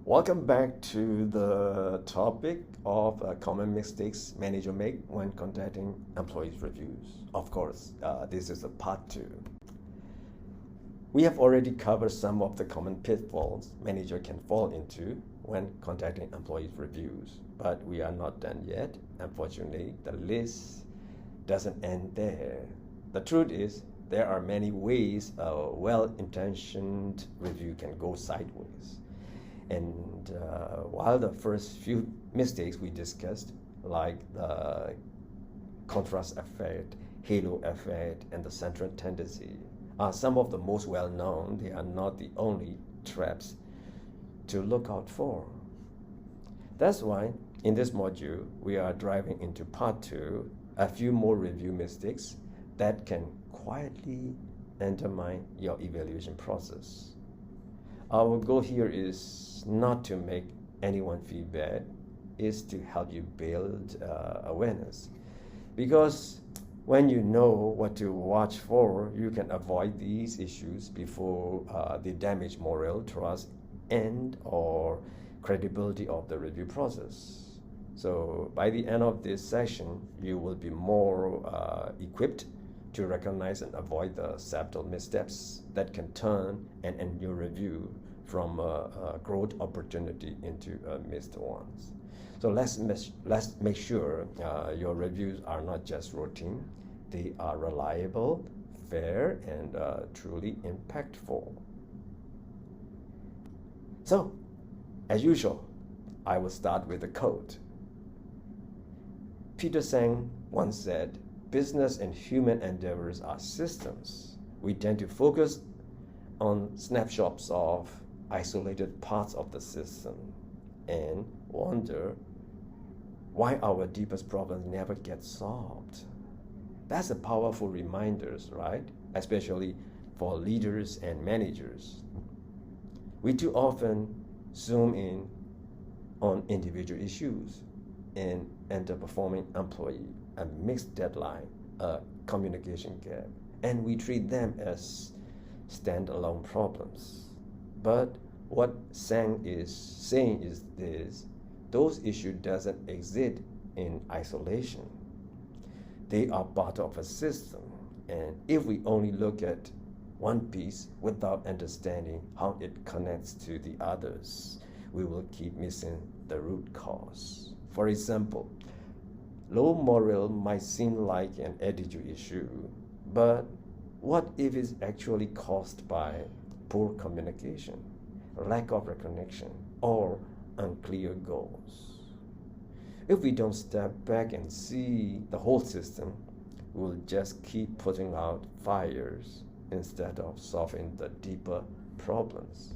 Welcome back to the topic of common mistakes managers make when conducting employees reviews. Of course, this is a part two. We have already covered some of the common pitfalls manager can fall into when conducting employees reviews, but we are not done yet. Unfortunately, the list doesn't end there. The truth is, there are many ways a well-intentioned review can go sideways. And while the first few mistakes we discussed, like the contrast effect, halo effect, and the central tendency, are some of the most well-known, they are not the only traps to look out for. That's why in this module, we are driving into part two, a few more review mistakes that can quietly undermine your evaluation process. Our goal here is not to make anyone feel bad, is to help you build awareness. Because when you know what to watch for, you can avoid these issues before they damage morale, trust, and or credibility of the review process. So by the end of this session, you will be more equipped to recognize and avoid the subtle missteps that can turn an annual review from a growth opportunity into a missed ones. So let's make sure your reviews are not just routine, they are reliable, fair, and truly impactful. So, as usual, I will start with a quote. Peter Senge once said, "Business and human endeavors are systems. We tend to focus on snapshots of isolated parts of the system and wonder why our deepest problems never get solved." That's a powerful reminder, right? Especially for leaders and managers. We too often zoom in on individual issues, an underperforming employee, a mixed deadline, a communication gap, and we treat them as standalone problems. But what Senge is saying is this: those issues doesn't exist in isolation. They are part of a system, and if we only look at one piece without understanding how it connects to the others, we will keep missing the root cause. For example, low morale might seem like an attitude issue, but what if it's actually caused by poor communication, lack of recognition, or unclear goals? If we don't step back and see the whole system, we'll just keep putting out fires instead of solving the deeper problems.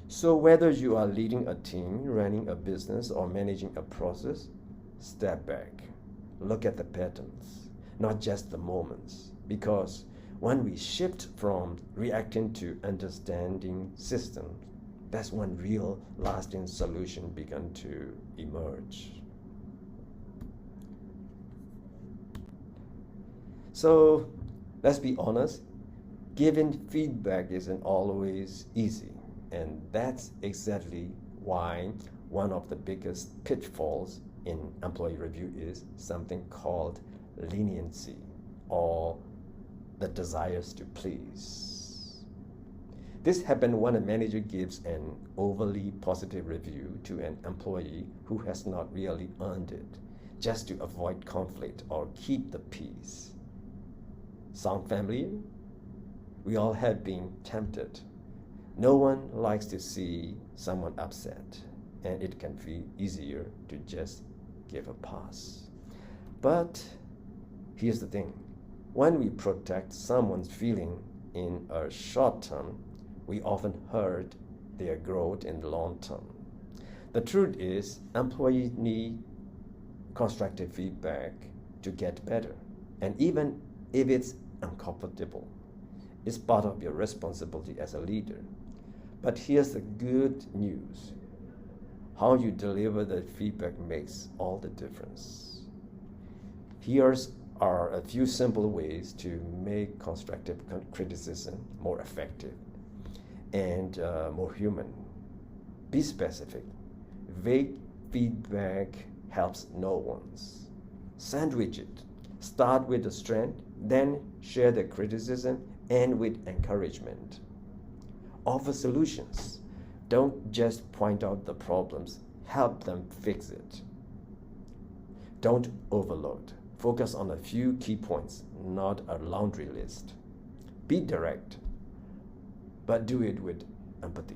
So whether you are leading a team, running a business, or managing a process, step back. Look at the patterns, not just the moments. Because when we shift from reacting to understanding systems, that's when real lasting solutions begin to emerge. So let's be honest, giving feedback isn't always easy. And that's exactly why one of the biggest pitfalls in employee review is something called leniency, or the desires to please. This happens when a manager gives an overly positive review to an employee who has not really earned it, just to avoid conflict or keep the peace. Sound familiar? We all have been tempted. No one likes to see someone upset, and it can feel easier to just give a pass. But here's the thing: when we protect someone's feeling in a short term, we often hurt their growth in the long term. The truth is, employees need constructive feedback to get better, and even if it's uncomfortable, it's part of your responsibility as a leader. But here's the good news: how you deliver the feedback makes all the difference. Here are a few simple ways to make constructive criticism more effective and more human. Be specific. Vague feedback helps no one. Sandwich it. Start with the strength, then share the criticism, end with encouragement. Offer solutions. Don't just point out the problems, help them fix it. Don't overload. Focus on a few key points, not a laundry list. Be direct, but do it with empathy.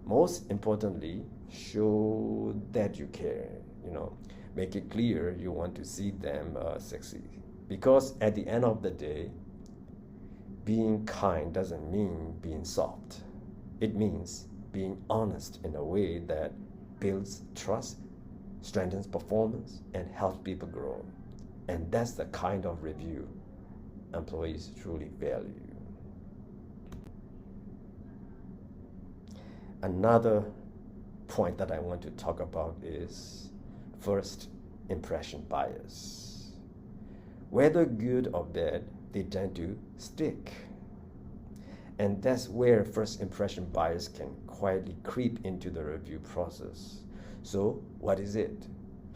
Most importantly, show that you care. Make it clear you want to see them succeed. Because at the end of the day, being kind doesn't mean being soft. It means being honest in a way that builds trust, strengthens performance, and helps people grow. And that's the kind of review employees truly value. Another point that I want to talk about is first impression bias. Whether good or bad, they tend to stick. And that's where first impression bias can quietly creep into the review process. So, what is it?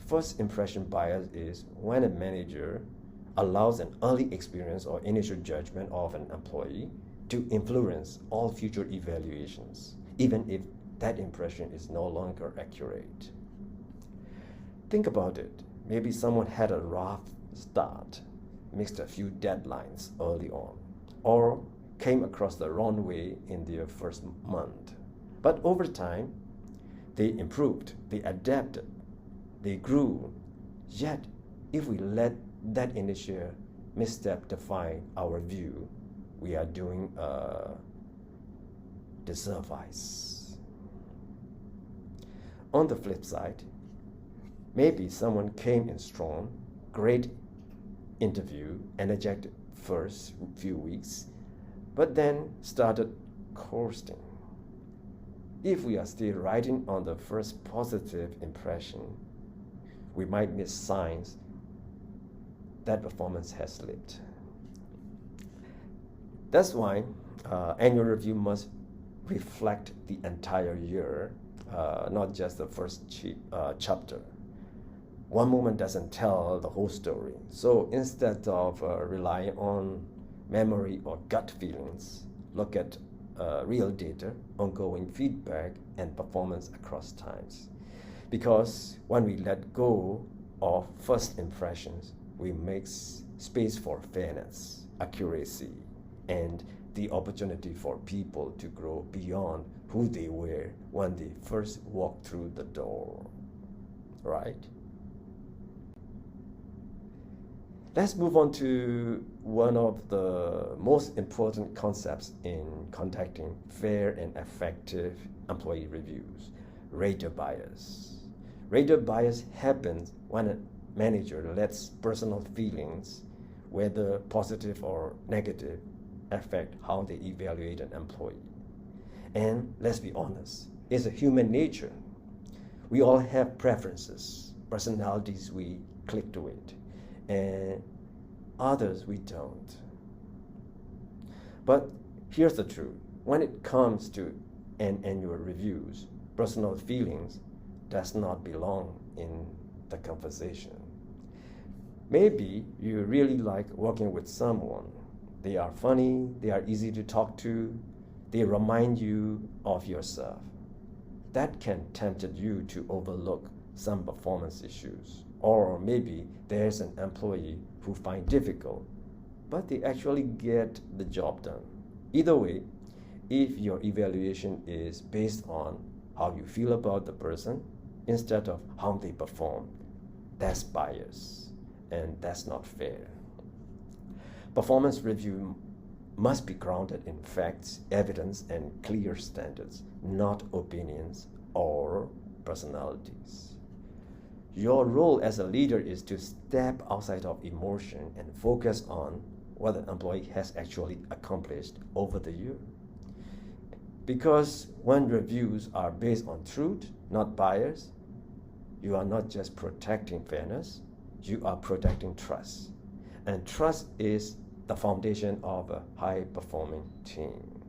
First impression bias is when a manager allows an early experience or initial judgment of an employee to influence all future evaluations, even if that impression is no longer accurate. Think about it. Maybe someone had a rough start, missed a few deadlines early on, or came across the wrong way in their first month. But over time, they improved, they adapted, they grew. Yet, if we let that initial misstep define our view, we are doing a disservice. On the flip side, maybe someone came in strong, great interview, energetic first few weeks, but then started coasting. If we are still riding on the first positive impression, we might miss signs that performance has slipped. That's why annual review must reflect the entire year, not just the first chapter. One moment doesn't tell the whole story. So instead of relying on memory or gut feelings, look at real data, ongoing feedback, and performance across times. Because when we let go of first impressions, we make space for fairness, accuracy, and the opportunity for people to grow beyond who they were when they first walked through the door. Right? Let's move on to one of the most important concepts in conducting fair and effective employee reviews, rater bias. Rater bias happens when a manager lets personal feelings, whether positive or negative, affect how they evaluate an employee. And let's be honest, it's a human nature. We all have preferences, personalities we click to it, and others we don't. But here's the truth. When it comes to an annual reviews, personal feelings does not belong in the conversation. Maybe you really like working with someone. They are funny, they are easy to talk to, they remind you of yourself. That can tempt you to overlook some performance issues. Or maybe there's an employee who find difficult, but they actually get the job done. Either way, if your evaluation is based on how you feel about the person instead of how they perform, that's bias, and that's not fair. Performance review must be grounded in facts, evidence, and clear standards, not opinions or personalities. Your role as a leader is to step outside of emotion and focus on what the employee has actually accomplished over the year. Because when reviews are based on truth, not bias, you are not just protecting fairness, you are protecting trust. And trust is the foundation of a high-performing team.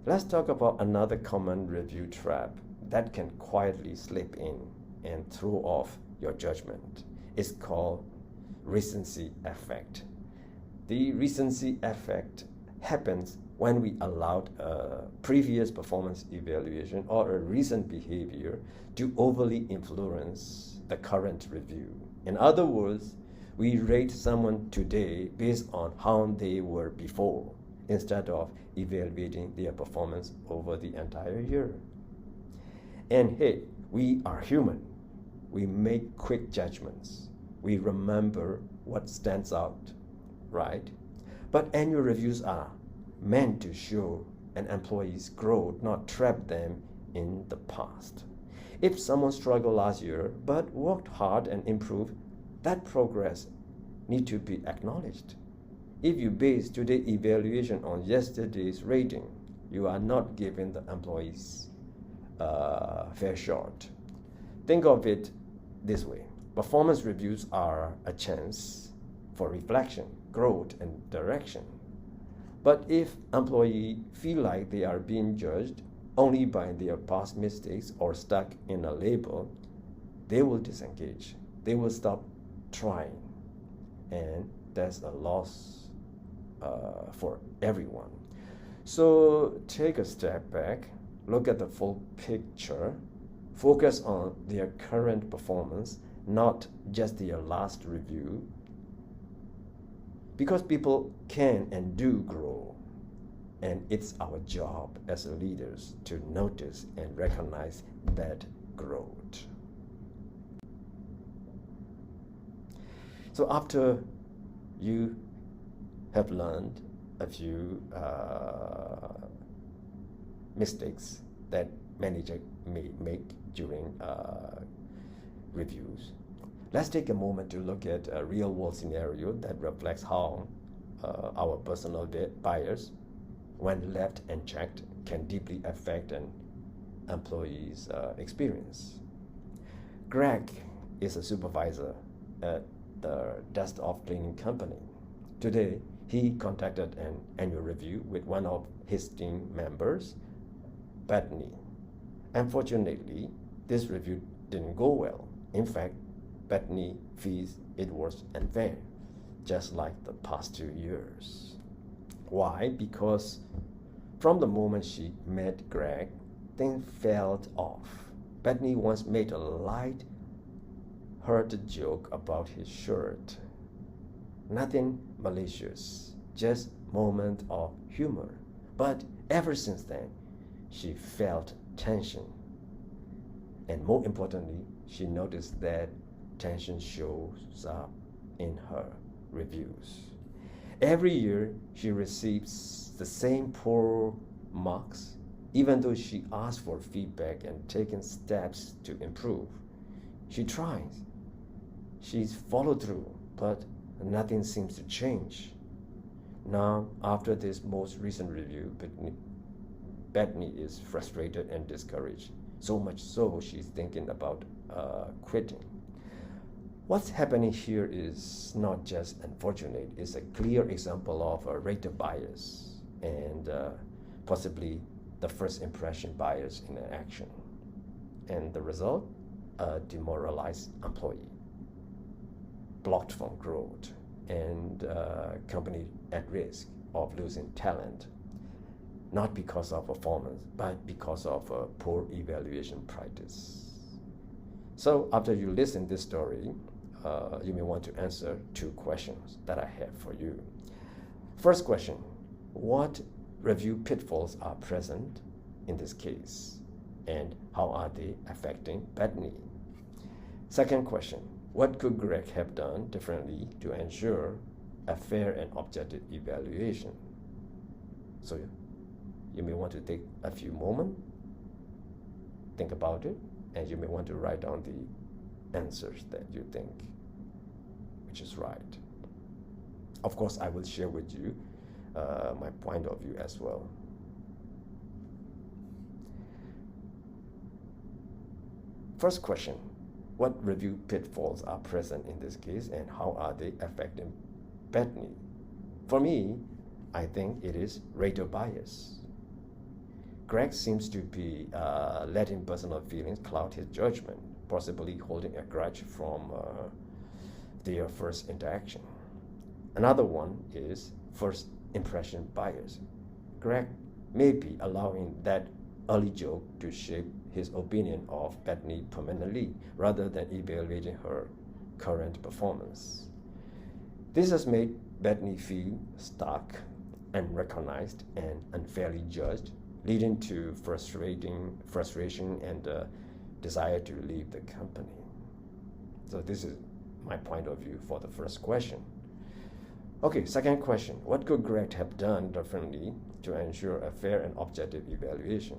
Let's talk about another common review trap that can quietly slip in and throw off your judgment. It's called recency effect. The recency effect happens when we allowed a previous performance evaluation or a recent behavior to overly influence the current review. In other words, we rate someone today based on how they were before, instead of evaluating their performance over the entire year. And hey, we are human. We make quick judgments. We remember what stands out, right? But annual reviews are meant to show an employee's growth, not trap them in the past. If someone struggled last year but worked hard and improved, that progress needs to be acknowledged. If you base today's evaluation on yesterday's rating, you are not giving the employees a fair shot. Think of it this way. Performance reviews are a chance for reflection, growth, and direction. But if employees feel like they are being judged only by their past mistakes or stuck in a label, they will disengage. They will stop trying. And that's a loss for everyone. So take a step back, look at the full picture, focus on their current performance, not just their last review. Because people can and do grow, and it's our job as leaders to notice and recognize that growth. So after you have learned a few mistakes that manager may make during reviews, let's take a moment to look at a real-world scenario that reflects how our personal bias, when left unchecked, can deeply affect an employee's experience. Greg is a supervisor at the desktop cleaning company. Today, he conducted an annual review with one of his team members, Bethany. Unfortunately, this review didn't go well. In fact, Bethany feels it was unfair, just like the past 2 years. Why? Because from the moment she met Greg, things felt off. Bethany once made a light-hearted joke about his shirt. Nothing malicious, just moment of humor. But ever since then, she felt tension. And more importantly, she noticed that tension shows up in her reviews. Every year, she receives the same poor marks, even though she asks for feedback and taken steps to improve. She tries. She's followed through, but nothing seems to change. Now, after this most recent review, Bethany is frustrated and discouraged. So much so, she's thinking about quitting. What's happening here is not just unfortunate, it's a clear example of a rater bias and possibly the first impression bias in an action. And the result? A demoralized employee, blocked from growth, and company at risk of losing talent, not because of performance, but because of a poor evaluation practice. So after you listen to this story, you may want to answer 2 questions that I have for you. First question, what review pitfalls are present in this case, and how are they affecting Bethany? Second question, what could Greg have done differently to ensure a fair and objective evaluation? So you may want to take a few moments, think about it, and you may want to write down the answers that you think which is right. Of course, I will share with you my point of view as well. First question, what review pitfalls are present in this case and how are they affecting Bethany? For me, I think it is rater bias. Greg seems to be letting personal feelings cloud his judgment, possibly holding a grudge from their first interaction. Another one is first impression bias. Greg may be allowing that early joke to shape his opinion of Bethany permanently rather than evaluating her current performance. This has made Bethany feel stuck, unrecognized, and unfairly judged, leading to frustration and desire to leave the company. So this is my point of view for the first question. Okay, second question. What could Greg have done differently to ensure a fair and objective evaluation?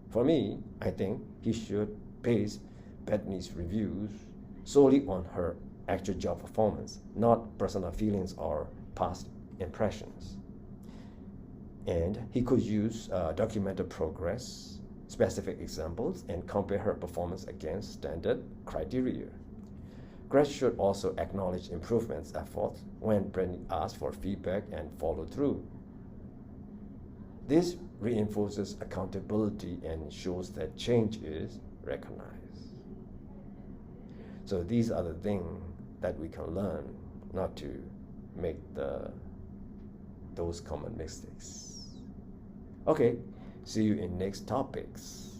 For me, I think he should base Bethany's reviews solely on her actual job performance, not personal feelings or past impressions. And he could use documented progress, specific examples, and compare her performance against standard criteria. Greg should also acknowledge improvements efforts when Bethany asks for feedback and follow through. This reinforces accountability and shows that change is recognized. So these are the things that we can learn not to make those common mistakes. Okay, see you in next topics.